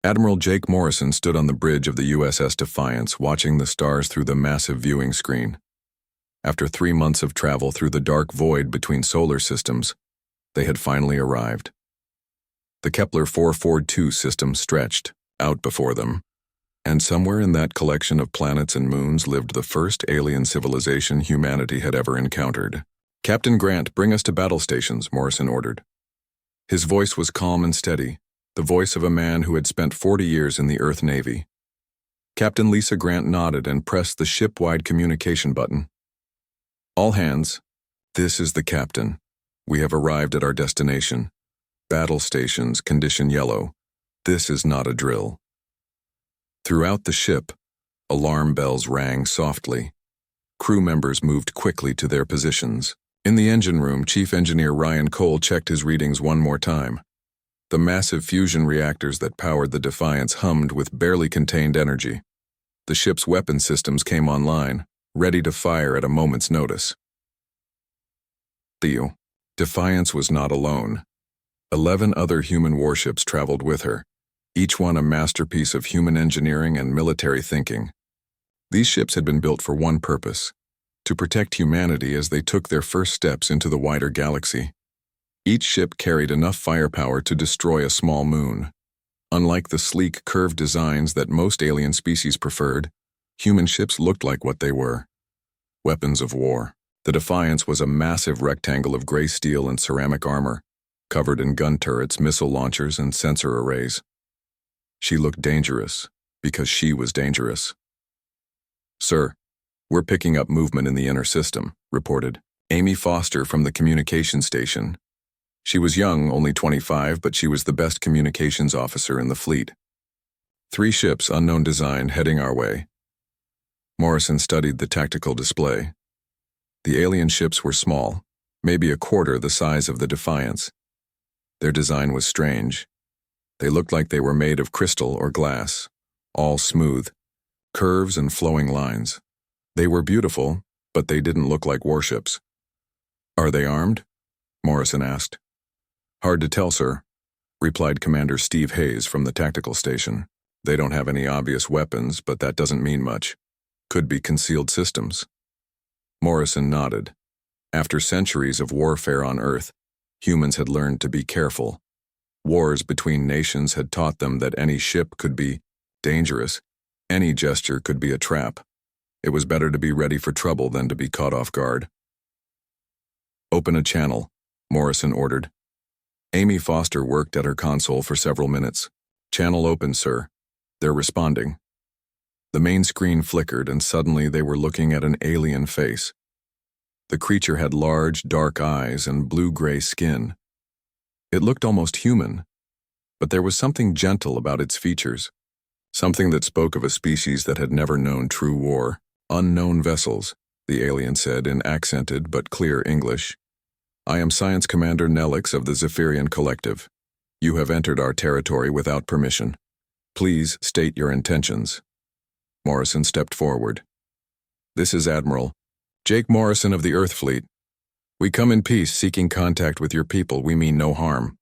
Admiral Jake Morrison stood on the bridge of the USS Defiance, watching the stars through the massive viewing screen. After 3 months of travel through the dark void between solar systems, they had finally arrived. The Kepler 442 system stretched out before them, and somewhere in that collection of planets and moons lived the first alien civilization humanity had ever encountered. "Captain Grant, bring us to battle stations," Morrison ordered. His voice was calm and steady, the voice of a man who had spent 40 years in the Earth Navy. Captain Lisa Grant nodded and pressed the ship-wide communication button. "All hands, this is the captain. We have arrived at our destination. Battle stations, condition yellow. This is not a drill." Throughout the ship, alarm bells rang softly. Crew members moved quickly to their positions. In the engine room, Chief Engineer Ryan Cole checked his readings one more time. The massive fusion reactors that powered the Defiance hummed with barely contained energy. The ship's weapon systems came online, ready to fire at a moment's notice. Theo. Defiance was not alone. 11 other human warships traveled with her, each one a masterpiece of human engineering and military thinking. These ships had been built for one purpose: to protect humanity as they took their first steps into the wider galaxy. Each ship carried enough firepower to destroy a small moon. Unlike the sleek, curved designs that most alien species preferred, human ships looked like what they were: weapons of war. The Defiance was a massive rectangle of gray steel and ceramic armor, covered in gun turrets, missile launchers, and sensor arrays. She looked dangerous, because she was dangerous. "Sir, we're picking up movement in the inner system," reported Amy Foster from the communications station. She was young, only 25, but she was the best communications officer in the fleet. 3 ships, unknown design, heading our way." Morrison studied the tactical display. The alien ships were small, maybe a quarter the size of the Defiance. Their design was strange. They looked like they were made of crystal or glass, all smooth, curves and flowing lines. They were beautiful, but they didn't look like warships. "Are they armed?" Morrison asked. "Hard to tell, sir," replied Commander Steve Hayes from the tactical station. "They don't have any obvious weapons, but that doesn't mean much. Could be concealed systems." Morrison nodded. After centuries of warfare on Earth, humans had learned to be careful. Wars between nations had taught them that any ship could be dangerous, any gesture could be a trap. It was better to be ready for trouble than to be caught off guard. "Open a channel," Morrison ordered. Amy Foster worked at her console for several minutes. "Channel open, sir." "They're responding." The main screen flickered, and suddenly they were looking at an alien face. The creature had large, dark eyes and blue-gray skin. It looked almost human, but there was something gentle about its features, something that spoke of a species that had never known true war. "Unknown vessels," the alien said in accented but clear English. "I am Science Commander Nelix of the Zephyrian Collective. You have entered our territory without permission. Please state your intentions." Morrison stepped forward. "This is Admiral Jake Morrison of the Earth Fleet. We come in peace, seeking contact with your people. We mean no harm."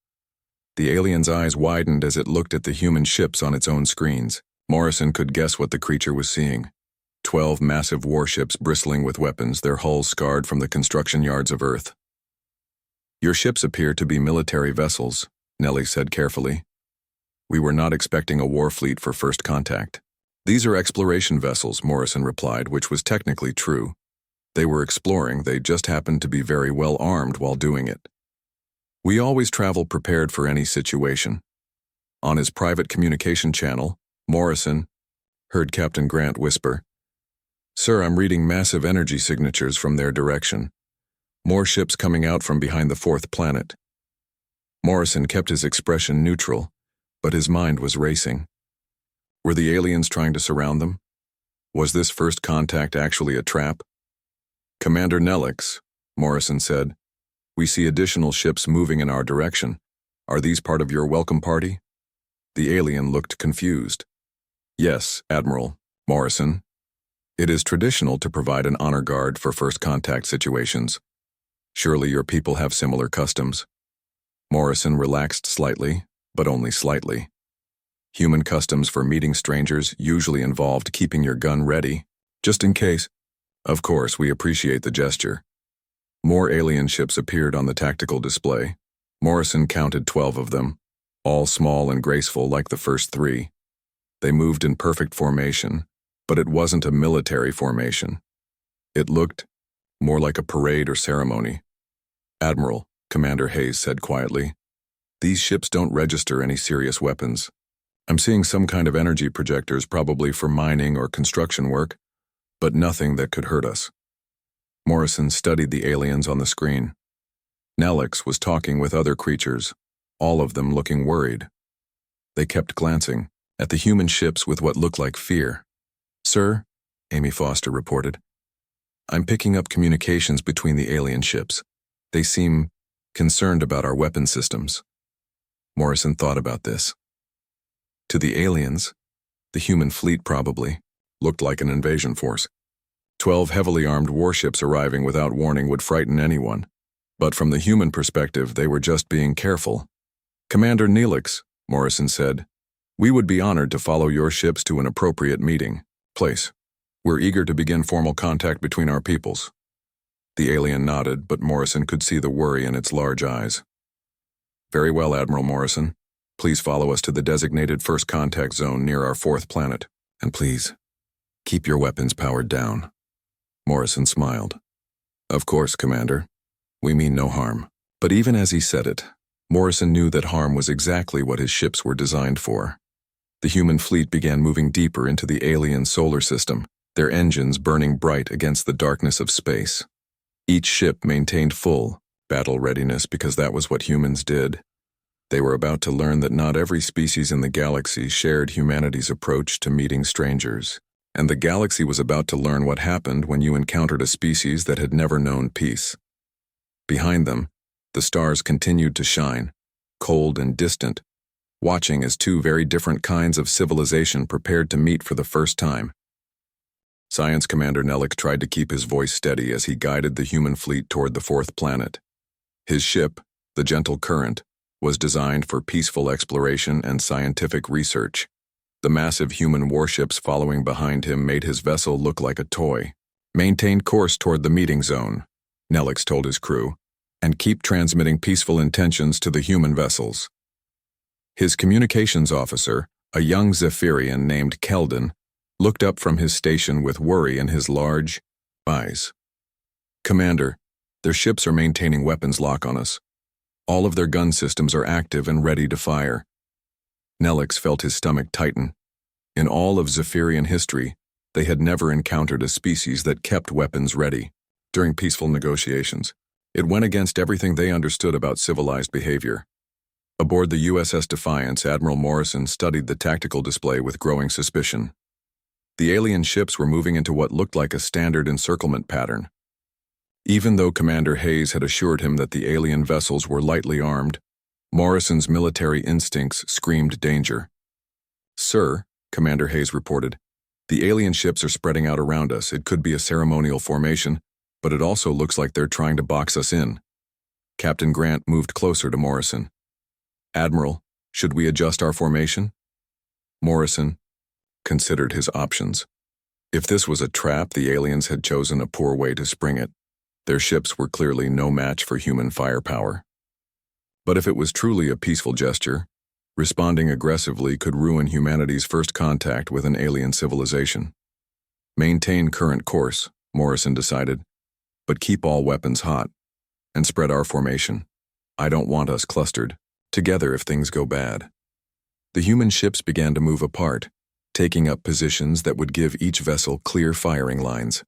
The alien's eyes widened as it looked at the human ships on its own screens. Morrison could guess what the creature was seeing. 12 massive warships bristling with weapons, their hulls scarred from the construction yards of Earth. "Your ships appear to be military vessels," Nellie said carefully. "We were not expecting a war fleet for first contact." "These are exploration vessels," Morrison replied, which was technically true. They were exploring, they just happened to be very well armed while doing it. "We always travel prepared for any situation." On his private communication channel, Morrison heard Captain Grant whisper, "Sir, I'm reading massive energy signatures from their direction. More ships coming out from behind the 4th planet." Morrison kept his expression neutral, but his mind was racing. Were the aliens trying to surround them? Was this first contact actually a trap? "Commander Nelix," Morrison said, "we see additional ships moving in our direction. Are these part of your welcome party?" The alien looked confused. "Yes, Admiral Morrison. It is traditional to provide an honor guard for first contact situations. Surely your people have similar customs." Morrison relaxed slightly, but only slightly. Human customs for meeting strangers usually involved keeping your gun ready, just in case. Of course, we appreciate the gesture. More alien ships appeared on the tactical display. Morrison counted 12 of them, all small and graceful like the first 3. They moved in perfect formation, but it wasn't a military formation. It looked more like a parade or ceremony. "Admiral," Commander Hayes said quietly, "these ships don't register any serious weapons. I'm seeing some kind of energy projectors, probably for mining or construction work, but nothing that could hurt us." Morrison studied the aliens on the screen. Nelix was talking with other creatures, all of them looking worried. They kept glancing at the human ships with what looked like fear. "Sir," Amy Foster reported, "I'm picking up communications between the alien ships. They seem concerned about our weapon systems." Morrison thought about this. To the aliens, the human fleet probably, looked like an invasion force. 12 heavily armed warships arriving without warning would frighten anyone. But from the human perspective, they were just being careful. "Commander Neelix," Morrison said, "we would be honored to follow your ships to an appropriate meeting place. We're eager to begin formal contact between our peoples." The alien nodded, but Morrison could see the worry in its large eyes. "Very well, Admiral Morrison. Please follow us to the designated first contact zone near our 4th planet. And please, keep your weapons powered down." Morrison smiled. "Of course, Commander. We mean no harm." But even as he said it, Morrison knew that harm was exactly what his ships were designed for. The human fleet began moving deeper into the alien solar system, their engines burning bright against the darkness of space. Each ship maintained full battle readiness because that was what humans did. They were about to learn that not every species in the galaxy shared humanity's approach to meeting strangers, and the galaxy was about to learn what happened when you encountered a species that had never known peace. Behind them, the stars continued to shine, cold and distant, watching as 2 very different kinds of civilization prepared to meet for the first time. Science Commander Nellick tried to keep his voice steady as he guided the human fleet toward the 4th planet. His ship, the Gentle Current, was designed for peaceful exploration and scientific research. The massive human warships following behind him made his vessel look like a toy. "Maintain course toward the meeting zone," Nelix told his crew, "and keep transmitting peaceful intentions to the human vessels." His communications officer, a young Zephyrian named Keldon, looked up from his station with worry in his large eyes. "Commander, their ships are maintaining weapons lock on us. All of their gun systems are active and ready to fire." Nelix felt his stomach tighten. In all of Zephyrian history, they had never encountered a species that kept weapons ready during peaceful negotiations. It went against everything they understood about civilized behavior. Aboard the USS Defiance, Admiral Morrison studied the tactical display with growing suspicion. The alien ships were moving into what looked like a standard encirclement pattern. Even though Commander Hayes had assured him that the alien vessels were lightly armed, Morrison's military instincts screamed danger. "Sir," Commander Hayes reported, "the alien ships are spreading out around us. It could be a ceremonial formation, but it also looks like they're trying to box us in." Captain Grant moved closer to Morrison. "Admiral, should we adjust our formation?" Morrison considered his options. If this was a trap, the aliens had chosen a poor way to spring it. Their ships were clearly no match for human firepower. But if it was truly a peaceful gesture, responding aggressively could ruin humanity's first contact with an alien civilization. "Maintain current course," Morrison decided, "but keep all weapons hot, and spread our formation. I don't want us clustered together if things go bad." The human ships began to move apart, taking up positions that would give each vessel clear firing lines.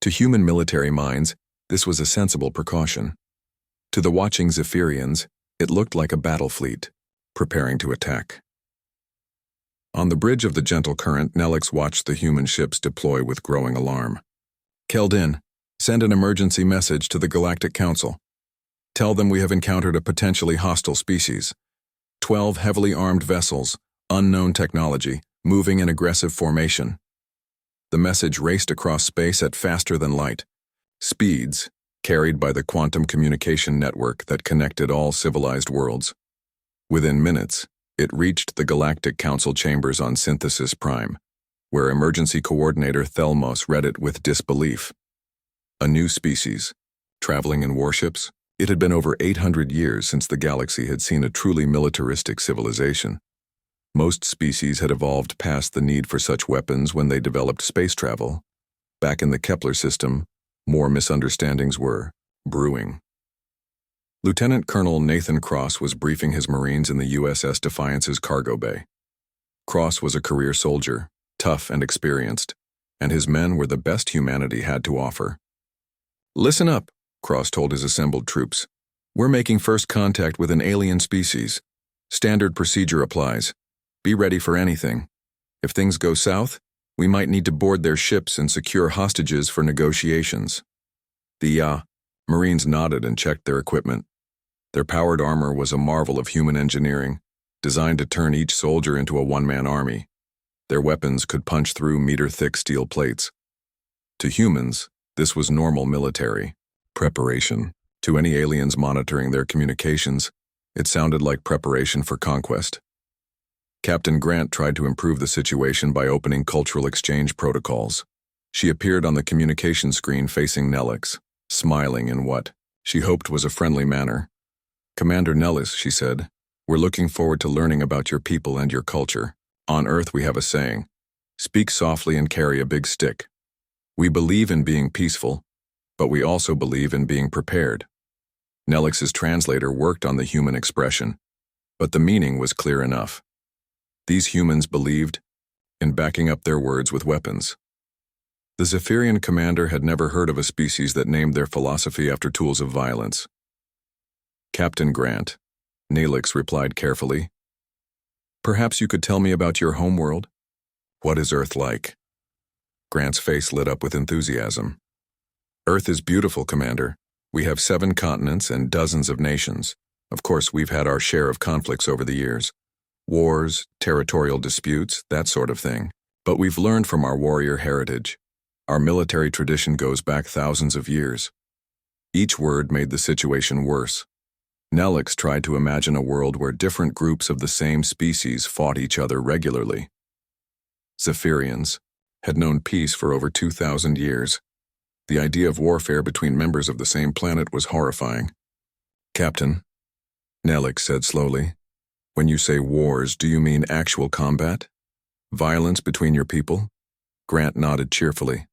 To human military minds, this was a sensible precaution. To the watching Zephyrians, it looked like a battle fleet, preparing to attack. On the bridge of the Gentle Current, Nelix watched the human ships deploy with growing alarm. "Keldin, send an emergency message to the Galactic Council. Tell them we have encountered a potentially hostile species. 12 heavily armed vessels, unknown technology, moving in aggressive formation." The message raced across space at faster than light speeds, carried by the quantum communication network that connected all civilized worlds. Within minutes, It reached the Galactic Council chambers on Synthesis Prime, where Emergency Coordinator Thelmos read it with disbelief. A new species, traveling in warships? It had been over 800 years since the galaxy had seen a truly militaristic civilization. Most species had evolved past the need for such weapons when they developed space travel. Back in the Kepler system, more misunderstandings were brewing. Lieutenant Colonel Nathan Cross was briefing his Marines in the USS Defiance's cargo bay. Cross was a career soldier, tough and experienced, and his men were the best humanity had to offer. "Listen up," Cross told his assembled troops. "We're making first contact with an alien species. Standard procedure applies. Be ready for anything. If things go south, we might need to board their ships and secure hostages for negotiations." The Marines nodded and checked their equipment. Their powered armor was a marvel of human engineering, designed to turn each soldier into a one-man army. Their weapons could punch through meter-thick steel plates. To humans, this was normal military preparation. To any aliens monitoring their communications, it sounded like preparation for conquest. Captain Grant tried to improve the situation by opening cultural exchange protocols. She appeared on the communication screen facing Nelix, smiling in what she hoped was a friendly manner. "Commander Nellis," she said, "we're looking forward to learning about your people and your culture. On Earth we have a saying, speak softly and carry a big stick. We believe in being peaceful, but we also believe in being prepared." Nelix's translator worked on the human expression, but the meaning was clear enough. These humans believed in backing up their words with weapons. The Zephyrian commander had never heard of a species that named their philosophy after tools of violence. "Captain Grant," Nelix replied carefully, "perhaps you could tell me about your homeworld? What is Earth like?" Grant's face lit up with enthusiasm. "Earth is beautiful, Commander. We have 7 continents and dozens of nations. Of course, we've had our share of conflicts over the years. Wars, territorial disputes, that sort of thing. But we've learned from our warrior heritage. Our military tradition goes back thousands of years." Each word made the situation worse. Nelix tried to imagine a world where different groups of the same species fought each other regularly. Zephyrians had known peace for over 2,000 years. The idea of warfare between members of the same planet was horrifying. "Captain," Nelix said slowly, "when you say wars, do you mean actual combat? Violence between your people?" Grant nodded cheerfully.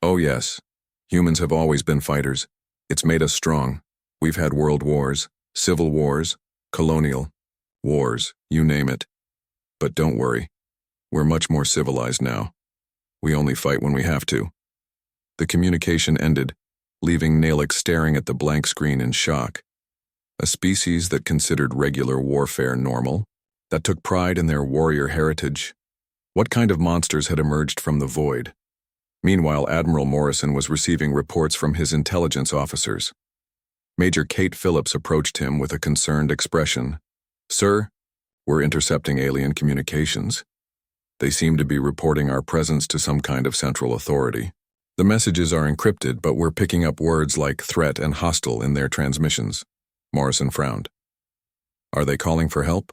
"Oh yes, humans have always been fighters. It's made us strong. We've had world wars, civil wars, colonial wars, you name it. But don't worry, we're much more civilized now. We only fight when we have to." The communication ended, leaving Nelix staring at the blank screen in shock. A species that considered regular warfare normal, that took pride in their warrior heritage. What kind of monsters had emerged from the void? Meanwhile, Admiral Morrison was receiving reports from his intelligence officers. Major Kate Phillips approached him with a concerned expression. "Sir, we're intercepting alien communications. They seem to be reporting our presence to some kind of central authority. The messages are encrypted, but we're picking up words like threat and hostile in their transmissions." Morrison frowned. "Are they calling for help?"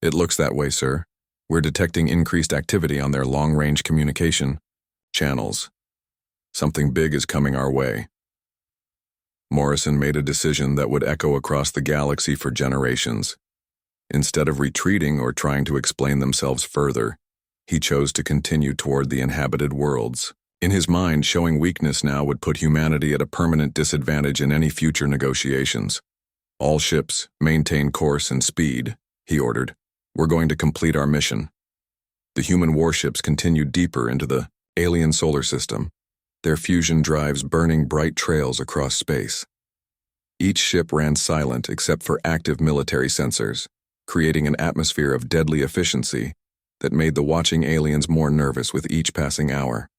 "It looks that way, sir. We're detecting increased activity on their long-range communication channels. Something big is coming our way." Morrison made a decision that would echo across the galaxy for generations. Instead of retreating or trying to explain themselves further, he chose to continue toward the inhabited worlds. In his mind, showing weakness now would put humanity at a permanent disadvantage in any future negotiations. "All ships, maintain course and speed," he ordered. "We're going to complete our mission." The human warships continued deeper into the alien solar system, their fusion drives burning bright trails across space. Each ship ran silent except for active military sensors, creating an atmosphere of deadly efficiency that made the watching aliens more nervous with each passing hour.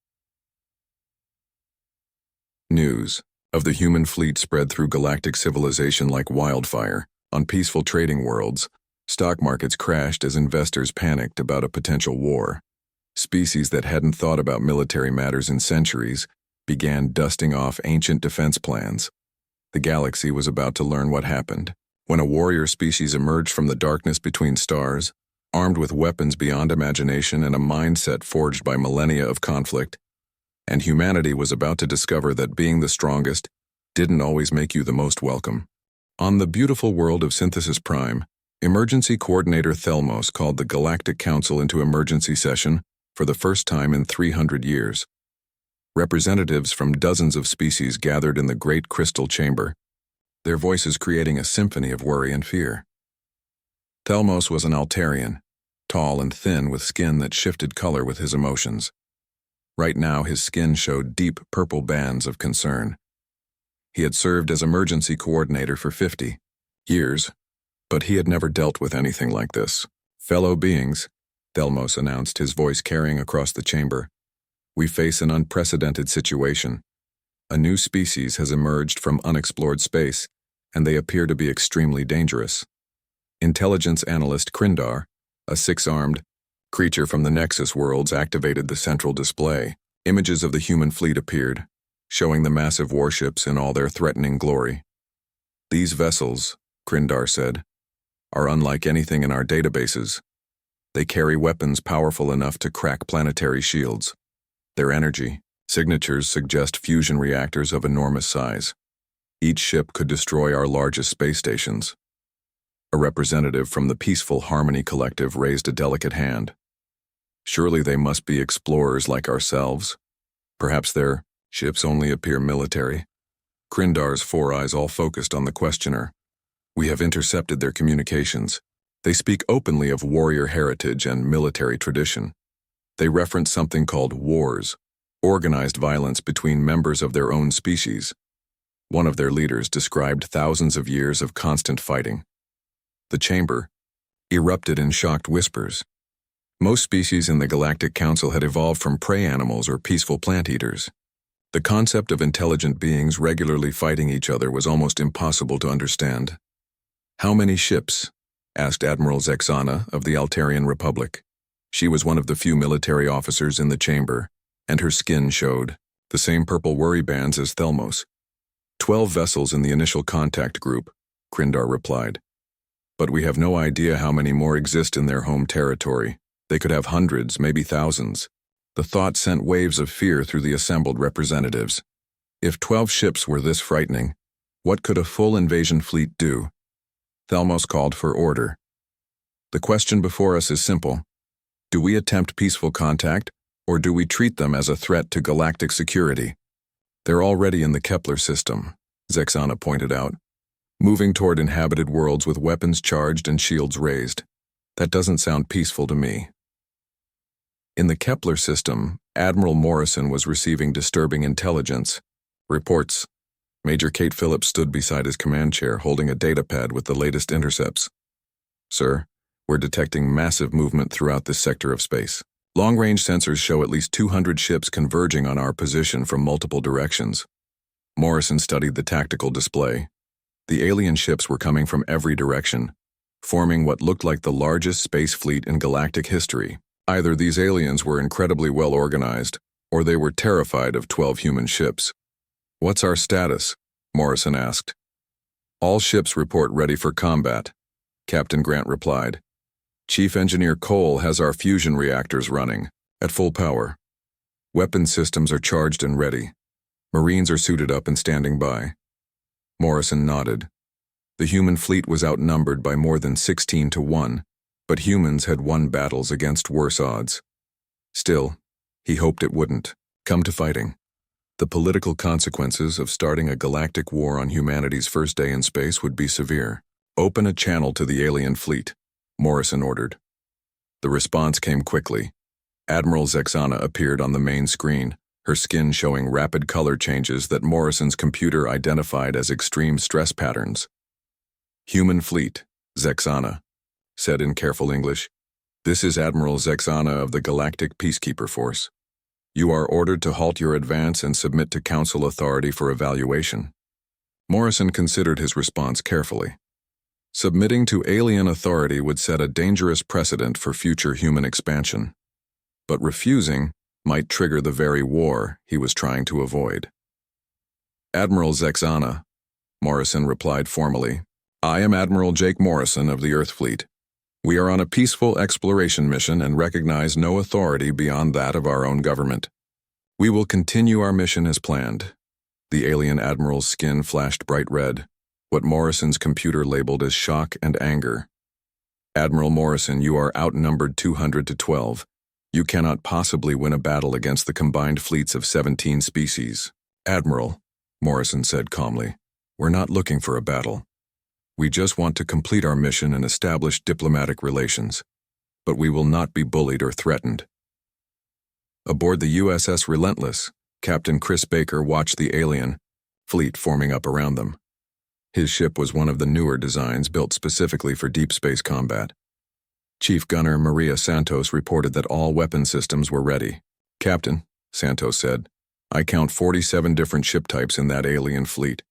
News of the human fleet spread through galactic civilization like wildfire. On peaceful trading worlds, stock markets crashed as investors panicked about a potential war. Species that hadn't thought about military matters in centuries began dusting off ancient defense plans. The galaxy was about to learn what happened when a warrior species emerged from the darkness between stars, armed with weapons beyond imagination and a mindset forged by millennia of conflict, and humanity was about to discover that being the strongest didn't always make you the most welcome. On the beautiful world of Synthesis Prime, Emergency Coordinator Thelmos called the Galactic Council into emergency session for the first time in 300 years. Representatives from dozens of species gathered in the Great Crystal Chamber, their voices creating a symphony of worry and fear. Thelmos was an Altarian, tall and thin with skin that shifted color with his emotions. Right now, his skin showed deep purple bands of concern. He had served as emergency coordinator for 50 years, but he had never dealt with anything like this. Fellow beings, Thelmos announced, his voice carrying across the chamber, we face an unprecedented situation. A new species has emerged from unexplored space, and they appear to be extremely dangerous. Intelligence analyst Krindar, a six-armed creature from the Nexus worlds, activated the central display. Images of the human fleet appeared, showing the massive warships in all their threatening glory. These vessels, Krindar said, are unlike anything in our databases. They carry weapons powerful enough to crack planetary shields. Their energy signatures suggest fusion reactors of enormous size. Each ship could destroy our largest space stations. A representative from the Peaceful Harmony Collective raised a delicate hand. Surely they must be explorers like ourselves. Perhaps their ships only appear military. Krindar's four eyes all focused on the questioner. We have intercepted their communications. They speak openly of warrior heritage and military tradition. They reference something called wars, organized violence between members of their own species. One of their leaders described thousands of years of constant fighting. The chamber erupted in shocked whispers. Most species in the Galactic Council had evolved from prey animals or peaceful plant eaters. The concept of intelligent beings regularly fighting each other was almost impossible to understand. How many ships? Asked Admiral Zexana of the Altarian Republic. She was one of the few military officers in the chamber, and her skin showed the same purple worry bands as Thelmos. 12 vessels in the initial contact group, Krindar replied. But we have no idea how many more exist in their home territory. They could have hundreds, maybe thousands. The thought sent waves of fear through the assembled representatives. If 12 ships were this frightening, what could a full invasion fleet do? Thelmos called for order. The question before us is simple. Do we attempt peaceful contact, or do we treat them as a threat to galactic security? They're already in the Kepler system, Zexana pointed out, moving toward inhabited worlds with weapons charged and shields raised. That doesn't sound peaceful to me. In the Kepler system, Admiral Morrison was receiving disturbing intelligence. Reports. Major Kate Phillips stood beside his command chair, holding a datapad with the latest intercepts. Sir, we're detecting massive movement throughout this sector of space. Long-range sensors show at least 200 ships converging on our position from multiple directions. Morrison studied the tactical display. The alien ships were coming from every direction, forming what looked like the largest space fleet in galactic history. Either these aliens were incredibly well organized, or they were terrified of 12 human ships. What's our status? Morrison asked. All ships report ready for combat, Captain Grant replied. Chief Engineer Cole has our fusion reactors running, at full power. Weapon systems are charged and ready. Marines are suited up and standing by. Morrison nodded. The human fleet was outnumbered by more than 16 to 1, but humans had won battles against worse odds. Still, he hoped it wouldn't come to fighting. The political consequences of starting a galactic war on humanity's first day in space would be severe. Open a channel to the alien fleet, Morrison ordered. The response came quickly. Admiral Zexana appeared on the main screen, her skin showing rapid color changes that Morrison's computer identified as extreme stress patterns. Human fleet, Zexana said in careful English. This is Admiral Zexana of the Galactic Peacekeeper Force. You are ordered to halt your advance and submit to Council authority for evaluation. Morrison considered his response carefully. Submitting to alien authority would set a dangerous precedent for future human expansion. But refusing might trigger the very war he was trying to avoid. Admiral Zexana, Morrison replied formally, I am Admiral Jake Morrison of the Earth Fleet. We are on a peaceful exploration mission and recognize no authority beyond that of our own government. We will continue our mission as planned. The alien admiral's skin flashed bright red, what Morrison's computer labeled as shock and anger. Admiral Morrison, you are outnumbered 200 to 12. You cannot possibly win a battle against the combined fleets of 17 species. Admiral, Morrison said calmly, we're not looking for a battle. We just want to complete our mission and establish diplomatic relations. But we will not be bullied or threatened. Aboard the USS Relentless, Captain Chris Baker watched the alien fleet forming up around them. His ship was one of the newer designs built specifically for deep space combat. Chief Gunner Maria Santos reported that all weapon systems were ready. Captain, Santos said, I count 47 different ship types in that alien fleet.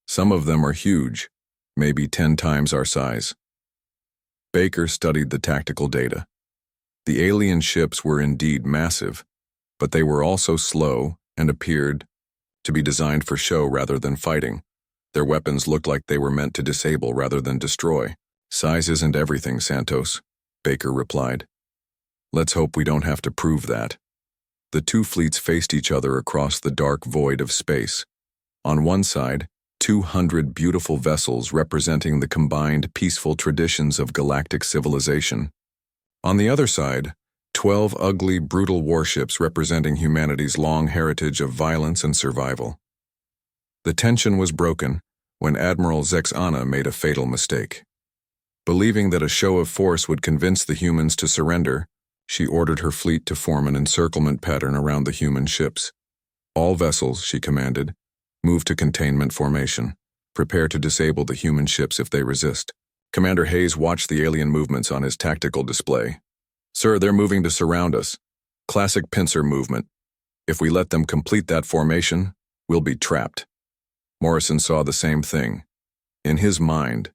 Some of them are huge, maybe 10 times our size. Baker studied the tactical data. The alien ships were indeed massive, but they were also slow and appeared to be designed for show rather than fighting. Their weapons looked like they were meant to disable rather than destroy. Size isn't everything, Santos, Baker replied. Let's hope we don't have to prove that. The two fleets faced each other across the dark void of space. On one side, 200 beautiful vessels representing the combined peaceful traditions of galactic civilization. On the other side, 12 ugly, brutal warships representing humanity's long heritage of violence and survival. The tension was broken when Admiral Zexana made a fatal mistake. Believing that a show of force would convince the humans to surrender, she ordered her fleet to form an encirclement pattern around the human ships. All vessels, she commanded, move to containment formation. Prepare to disable the human ships if they resist. Commander Hayes watched the alien movements on his tactical display. Sir, they're moving to surround us. Classic pincer movement. If we let them complete that formation, we'll be trapped. Morrison saw the same thing. In his mind,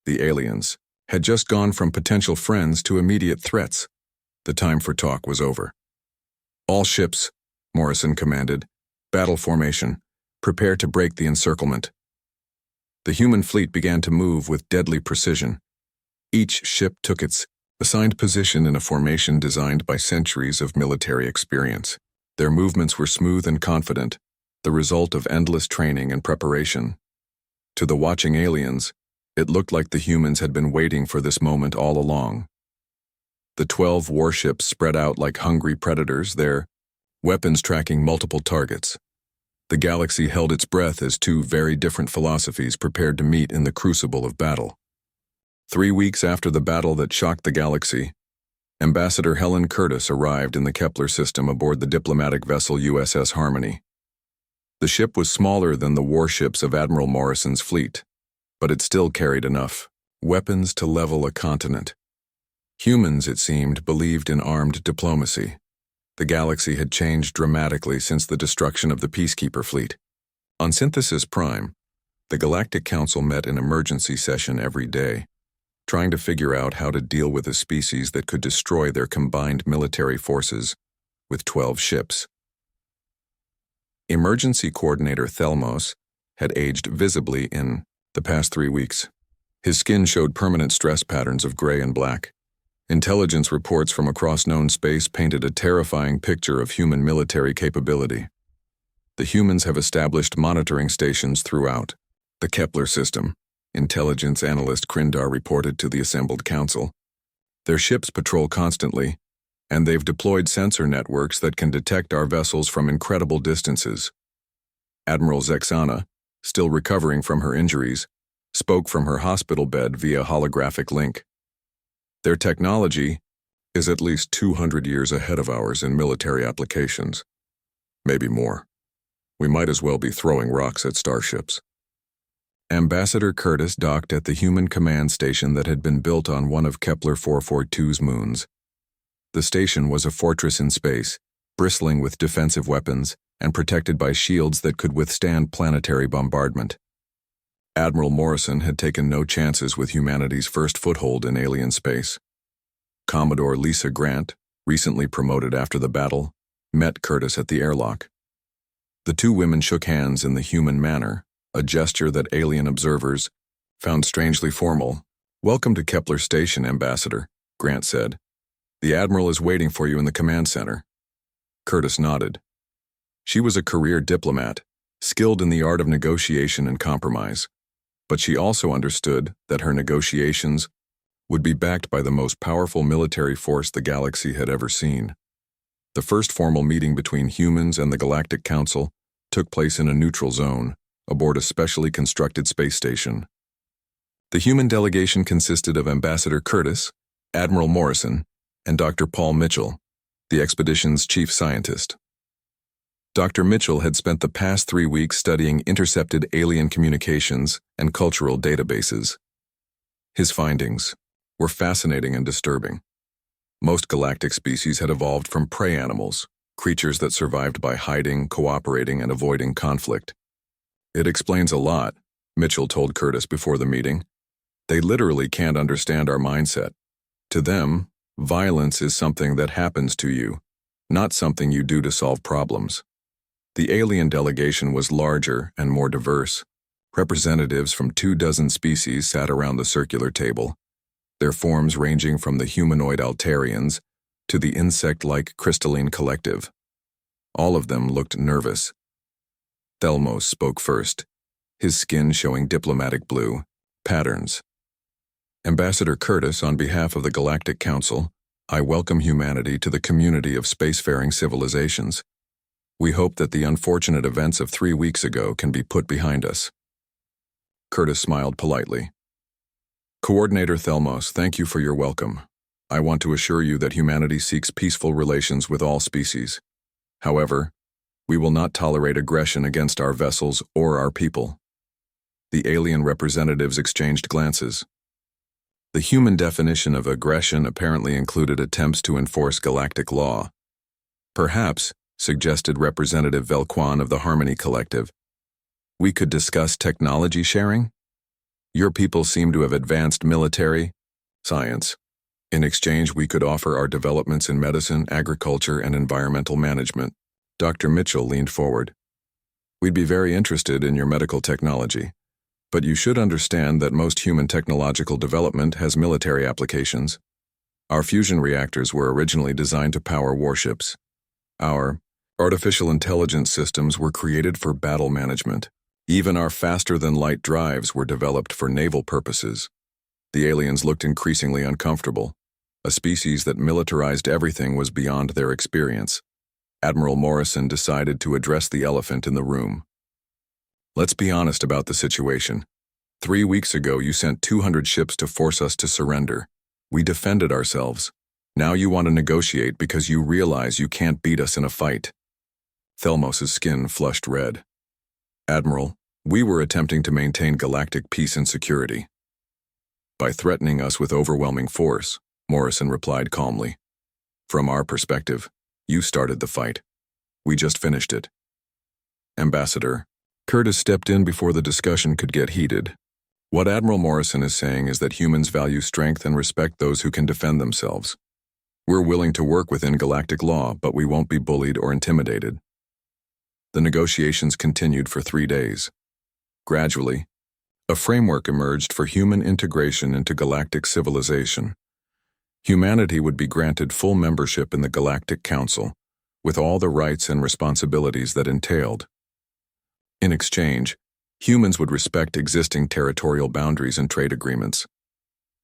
the aliens had just gone from potential friends to immediate threats. The time for talk was over. All ships, Morrison commanded, battle formation, prepare to break the encirclement. The human fleet began to move with deadly precision. Each ship took its assigned position in a formation designed by centuries of military experience. Their movements were smooth and confident, the result of endless training and preparation. To the watching aliens, it looked like the humans had been waiting for this moment all along. The 12 warships spread out like hungry predators, their weapons tracking multiple targets. The galaxy held its breath as two very different philosophies prepared to meet in the crucible of battle. 3 weeks after the battle that shocked the galaxy, Ambassador Helen Curtis arrived in the Kepler system aboard the diplomatic vessel USS Harmony. The ship was smaller than the warships of Admiral Morrison's fleet, but it still carried enough weapons to level a continent. Humans, it seemed, believed in armed diplomacy. The galaxy had changed dramatically since the destruction of the Peacekeeper fleet. On Synthesis Prime, the Galactic Council met in emergency session every day, trying to figure out how to deal with a species that could destroy their combined military forces with 12 ships. Emergency Coordinator Thelmos had aged visibly in the past 3 weeks. His skin showed permanent stress patterns of gray and black. Intelligence reports from across known space painted a terrifying picture of human military capability. The humans have established monitoring stations throughout the Kepler system, intelligence analyst Krindar reported to the assembled council. Their ships patrol constantly, and they've deployed sensor networks that can detect our vessels from incredible distances. Admiral Zexana, still recovering from her injuries, spoke from her hospital bed via holographic link. Their technology is at least 200 years ahead of ours in military applications. Maybe more. We might as well be throwing rocks at starships. Ambassador Curtis docked at the human command station that had been built on one of Kepler 442's moons. The station was a fortress in space, bristling with defensive weapons and protected by shields that could withstand planetary bombardment. Admiral Morrison had taken no chances with humanity's first foothold in alien space. Commodore Lisa Grant, recently promoted after the battle, met Curtis at the airlock. The two women shook hands in the human manner, a gesture that alien observers Found strangely formal. "Welcome to Kepler Station, Ambassador," Grant said. "The Admiral is waiting for you in the command center." Curtis nodded. She was a career diplomat, skilled in the art of negotiation and compromise, but she also understood that her negotiations would be backed by the most powerful military force the galaxy had ever seen. The first formal meeting between humans and the Galactic Council took place in a neutral zone, aboard a specially constructed space station. The human delegation consisted of Ambassador Curtis, Admiral Morrison, and Dr. Paul Mitchell, the expedition's chief scientist. Dr. Mitchell had spent the past 3 weeks studying intercepted alien communications and cultural databases. His findings were fascinating and disturbing. Most galactic species had evolved from prey animals, creatures that survived by hiding, cooperating, and avoiding conflict. "It explains a lot," Mitchell told Curtis before the meeting. "They literally can't understand our mindset. To them, violence is something that happens to you, not something you do to solve problems." The alien delegation was larger and more diverse. Representatives from 24 species sat around the circular table, their forms ranging from the humanoid Altarians to the insect-like crystalline collective. All of them looked nervous. Thelmos spoke first, his skin showing diplomatic blue patterns. "Ambassador Curtis, on behalf of the Galactic Council, I welcome humanity to the community of spacefaring civilizations. We hope that the unfortunate events of 3 weeks ago can be put behind us." Curtis smiled politely. "Coordinator Thelmos, thank you for your welcome. I want to assure you that humanity seeks peaceful relations with all species. However, we will not tolerate aggression against our vessels or our people." The alien representatives exchanged glances. The human definition of aggression apparently included attempts to enforce galactic law. "Perhaps," suggested Representative Velquan of the Harmony Collective, "we could discuss technology sharing? Your people seem to have advanced military science. In exchange, we could offer our developments in medicine, agriculture, and environmental management." Dr. Mitchell leaned forward. "We'd be very interested in your medical technology, but you should understand that most human technological development has military applications. Our fusion reactors were originally designed to power warships. Our artificial intelligence systems were created for battle management. Even our faster-than-light drives were developed for naval purposes." The aliens looked increasingly uncomfortable. A species that militarized everything was beyond their experience. Admiral Morrison decided to address the elephant in the room. "Let's be honest about the situation. 3 weeks ago, you sent 200 ships to force us to surrender. We defended ourselves. Now you want to negotiate because you realize you can't beat us in a fight." Thelmos' skin flushed red. "Admiral, we were attempting to maintain galactic peace and security." "By threatening us with overwhelming force," Morrison replied calmly. "From our perspective, you started the fight. We just finished it." "Ambassador," Curtis stepped in before the discussion could get heated. "What Admiral Morrison is saying is that humans value strength and respect those who can defend themselves. We're willing to work within galactic law, but we won't be bullied or intimidated." The negotiations continued for 3 days. Gradually, a framework emerged for human integration into galactic civilization. Humanity would be granted full membership in the Galactic Council, with all the rights and responsibilities that entailed. In exchange, humans would respect existing territorial boundaries and trade agreements.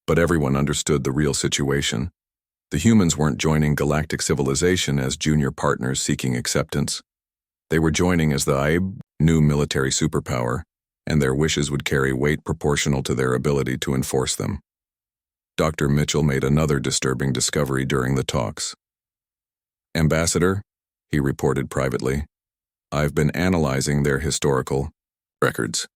But everyone understood the real situation. The humans weren't joining galactic civilization as junior partners seeking acceptance. They were joining as the new military superpower, and their wishes would carry weight proportional to their ability to enforce them. Dr. Mitchell made another disturbing discovery during the talks. "Ambassador," he reported privately, "I've been analyzing their historical records.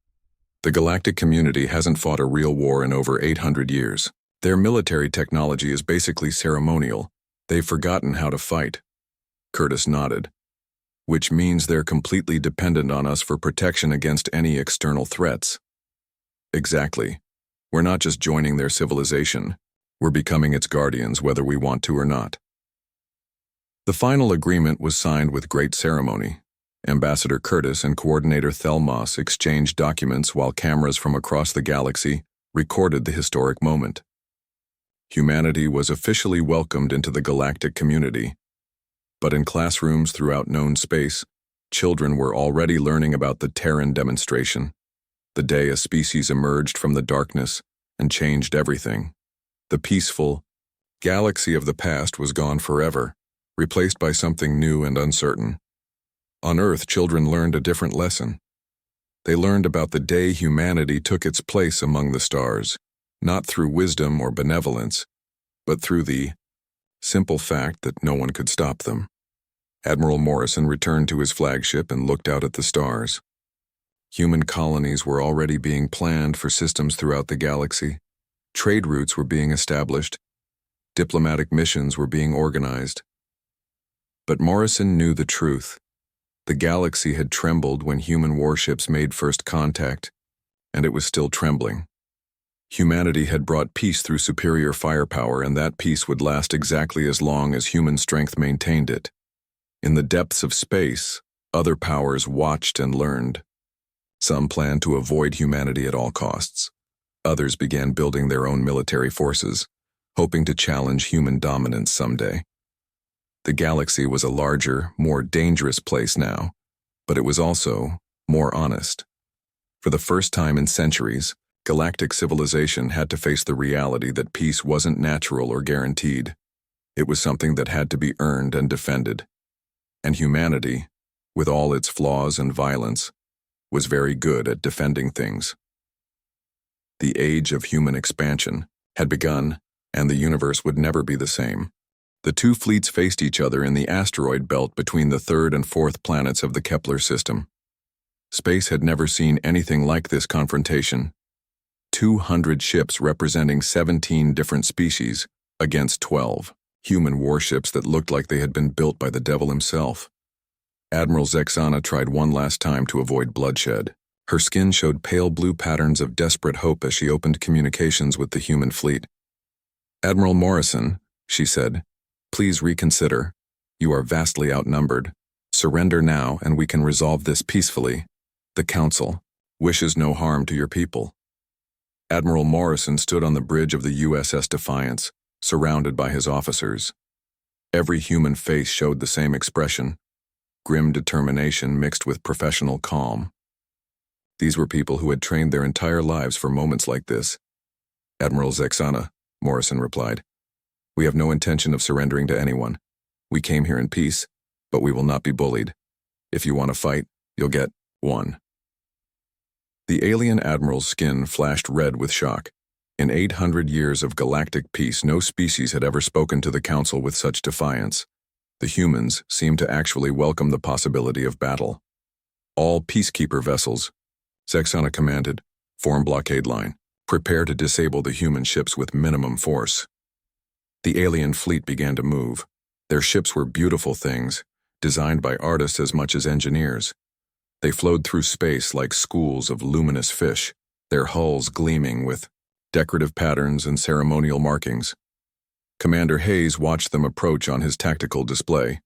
The galactic community hasn't fought a real war in over 800 years. Their military technology is basically ceremonial. They've forgotten how to fight." Curtis nodded. "Which means they're completely dependent on us for protection against any external threats." "Exactly. We're not just joining their civilization. We're becoming its guardians whether we want to or not." The final agreement was signed with great ceremony. Ambassador Curtis and Coordinator Thelmos exchanged documents while cameras from across the galaxy recorded the historic moment. Humanity was officially welcomed into the galactic community. But in classrooms throughout known space, children were already learning about the Terran demonstration, the day a species emerged from the darkness and changed everything. The peaceful galaxy of the past was gone forever, replaced by something new and uncertain. On Earth, children learned a different lesson. They learned about the day humanity took its place among the stars, not through wisdom or benevolence, but through the simple fact that no one could stop them. Admiral Morrison returned to his flagship and looked out at the stars. Human colonies were already being planned for systems throughout the galaxy. Trade routes were being established. Diplomatic missions were being organized. But Morrison knew the truth. The galaxy had trembled when human warships made first contact, and it was still trembling. Humanity had brought peace through superior firepower, and that peace would last exactly as long as human strength maintained it. In the depths of space, other powers watched and learned. Some planned to avoid humanity at all costs. Others began building their own military forces, hoping to challenge human dominance someday. The galaxy was a larger, more dangerous place now, but it was also more honest. For the first time in centuries, galactic civilization had to face the reality that peace wasn't natural or guaranteed. It was something that had to be earned and defended. And humanity, with all its flaws and violence, was very good at defending things. The age of human expansion had begun, and the universe would never be the same. The two fleets faced each other in the asteroid belt between the third and fourth planets of the Kepler system. Space had never seen anything like this confrontation. 200 ships representing 17 different species against 12 human warships that looked like they had been built by the devil himself. Admiral Zexana tried one last time to avoid bloodshed. Her skin showed pale blue patterns of desperate hope as she opened communications with the human fleet. "Admiral Morrison," she said, "please reconsider. You are vastly outnumbered. Surrender now and we can resolve this peacefully. The Council wishes no harm to your people." Admiral Morrison stood on the bridge of the USS Defiance, surrounded by his officers. Every human face showed the same expression, grim determination mixed with professional calm. These were people who had trained their entire lives for moments like this. "Admiral Zexana," Morrison replied, "we have no intention of surrendering to anyone. We came here in peace, but we will not be bullied. If you want to fight, you'll get one." The alien admiral's skin flashed red with shock. In 800 years of galactic peace, no species had ever spoken to the Council with such defiance. The humans seemed to actually welcome the possibility of battle. "All peacekeeper vessels," Zexana commanded, "form blockade line. Prepare to disable the human ships with minimum force." The alien fleet began to move. Their ships were beautiful things, designed by artists as much as engineers. They flowed through space like schools of luminous fish, their hulls gleaming with decorative patterns and ceremonial markings. Commander Hayes watched them approach on his tactical display.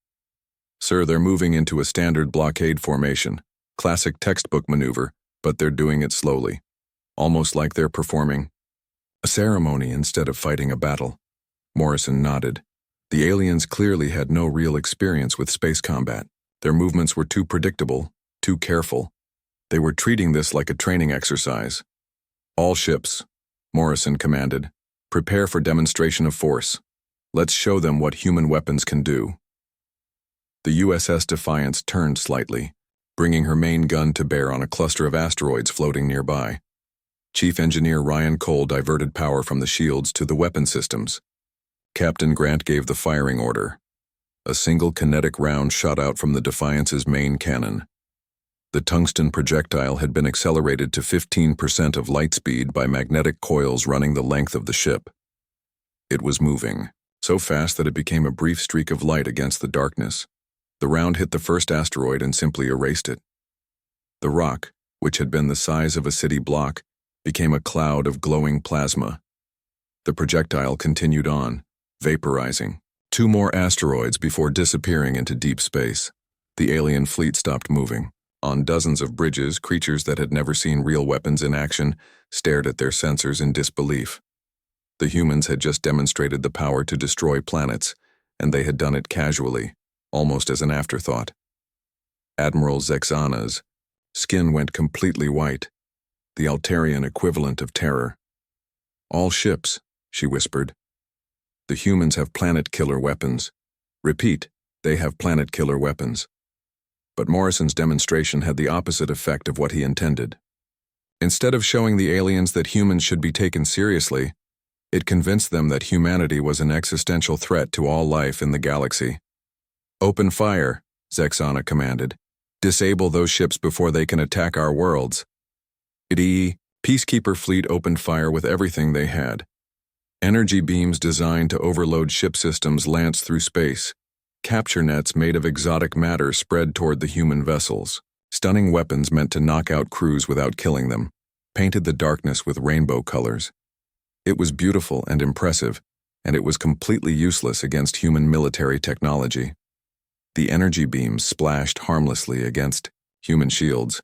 "Sir, they're moving into a standard blockade formation. Classic textbook maneuver, but they're doing it slowly. Almost like they're performing a ceremony instead of fighting a battle." Morrison nodded. The aliens clearly had no real experience with space combat. Their movements were too predictable, too careful. They were treating this like a training exercise. "All ships," Morrison commanded, "prepare for demonstration of force. Let's show them what human weapons can do." The USS Defiance turned slightly, bringing her main gun to bear on a cluster of asteroids floating nearby. Chief Engineer Ryan Cole diverted power from the shields to the weapon systems. Captain Grant gave the firing order. A single kinetic round shot out from the Defiance's main cannon. The tungsten projectile had been accelerated to 15% of light speed by magnetic coils running the length of the ship. It was moving, so fast that it became a brief streak of light against the darkness. The round hit the first asteroid and simply erased it. The rock, which had been the size of a city block, became a cloud of glowing plasma. The projectile continued on, vaporizing 2 more asteroids before disappearing into deep space. The alien fleet stopped moving. On dozens of bridges, creatures that had never seen real weapons in action stared at their sensors in disbelief. The humans had just demonstrated the power to destroy planets, and they had done it casually, almost as an afterthought. Admiral Zexana's skin went completely white, the Altarian equivalent of terror. "All ships," she whispered. "The humans have planet-killer weapons. Repeat, they have planet-killer weapons." But Morrison's demonstration had the opposite effect of what he intended. Instead of showing the aliens that humans should be taken seriously, it convinced them that humanity was an existential threat to all life in the galaxy. "Open fire," Zexana commanded. "Disable those ships before they can attack our worlds." The Peacekeeper fleet opened fire with everything they had. Energy beams designed to overload ship systems lanced through space. Capture nets made of exotic matter spread toward the human vessels. Stunning weapons meant to knock out crews without killing them, painted the darkness with rainbow colors. It was beautiful and impressive, and it was completely useless against human military technology. The energy beams splashed harmlessly against human shields.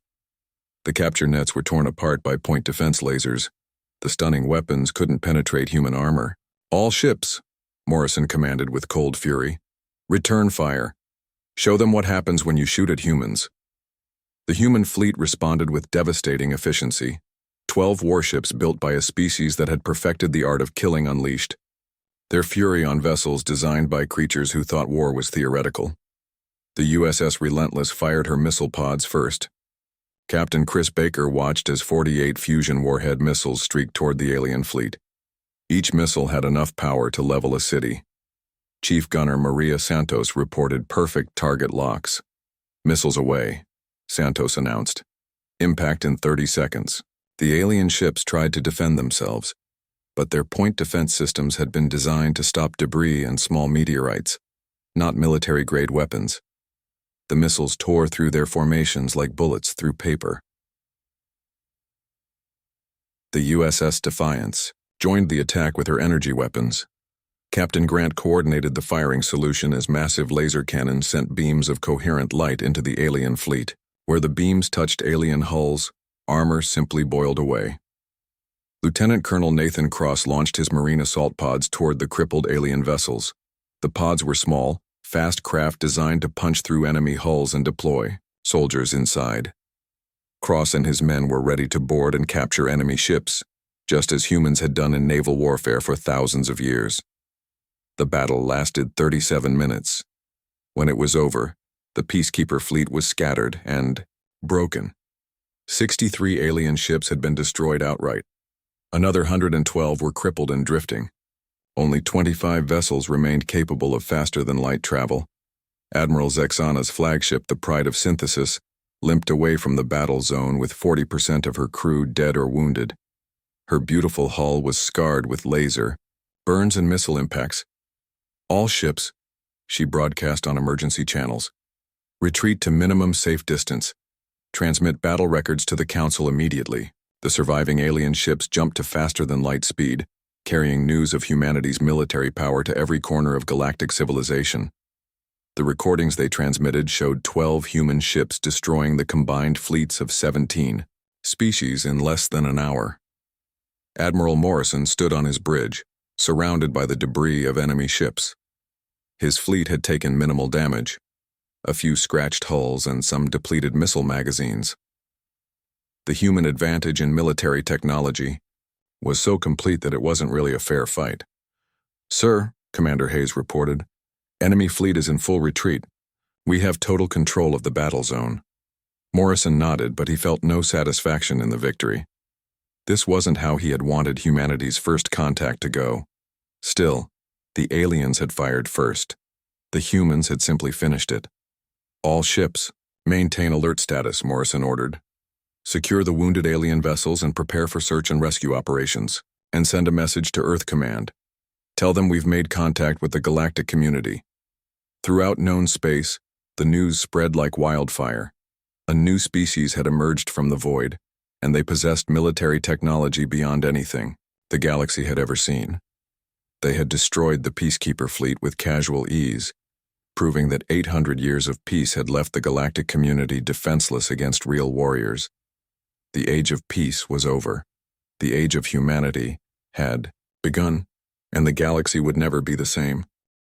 The capture nets were torn apart by point defense lasers. The stunning weapons couldn't penetrate human armor. "All ships," Morrison commanded with cold fury. "Return fire. Show them what happens when you shoot at humans." The human fleet responded with devastating efficiency. 12 warships built by a species that had perfected the art of killing unleashed. Their fury on vessels designed by creatures who thought war was theoretical. The USS Relentless fired her missile pods first. Captain Chris Baker watched as 48 fusion warhead missiles streaked toward the alien fleet. Each missile had enough power to level a city. Chief Gunner Maria Santos reported perfect target locks. "Missiles away," Santos announced. "Impact in 30 seconds." The alien ships tried to defend themselves, but their point defense systems had been designed to stop debris and small meteorites, not military-grade weapons. The missiles tore through their formations like bullets through paper. The USS Defiance joined the attack with her energy weapons. Captain Grant coordinated the firing solution as massive laser cannons sent beams of coherent light into the alien fleet. Where the beams touched alien hulls, armor simply boiled away. Lieutenant Colonel Nathan Cross launched his marine assault pods toward the crippled alien vessels. The pods were small, fast craft designed to punch through enemy hulls and deploy soldiers inside. Cross and his men were ready to board and capture enemy ships, just as humans had done in naval warfare for thousands of years. The battle lasted 37 minutes. When it was over, the Peacekeeper fleet was scattered and broken. 63 alien ships had been destroyed outright. Another 112 were crippled and drifting. Only 25 vessels remained capable of faster-than-light travel. Admiral Zexana's flagship, the Pride of Synthesis, limped away from the battle zone with 40% of her crew dead or wounded. Her beautiful hull was scarred with laser, burns and missile impacts. "All ships," she broadcast on emergency channels, "retreat to minimum safe distance. Transmit battle records to the Council immediately." The surviving alien ships jumped to faster-than-light speed, carrying news of humanity's military power to every corner of galactic civilization. The recordings they transmitted showed 12 human ships destroying the combined fleets of 17 species in less than an hour. Admiral Morrison stood on his bridge, surrounded by the debris of enemy ships. His fleet had taken minimal damage, a few scratched hulls and some depleted missile magazines. The human advantage in military technology was so complete that it wasn't really a fair fight. "Sir," Commander Hayes reported, "enemy fleet is in full retreat. We have total control of the battle zone." Morrison nodded, but he felt no satisfaction in the victory. This wasn't how he had wanted humanity's first contact to go. Still, the aliens had fired first. The humans had simply finished it. "All ships, maintain alert status," Morrison ordered. "Secure the wounded alien vessels and prepare for search and rescue operations, and send a message to Earth Command. Tell them we've made contact with the galactic community." Throughout known space, the news spread like wildfire. A new species had emerged from the void, and they possessed military technology beyond anything the galaxy had ever seen. They had destroyed the Peacekeeper fleet with casual ease, proving that 800 years of peace had left the galactic community defenseless against real warriors. The age of peace was over. The age of humanity had begun, and the galaxy would never be the same.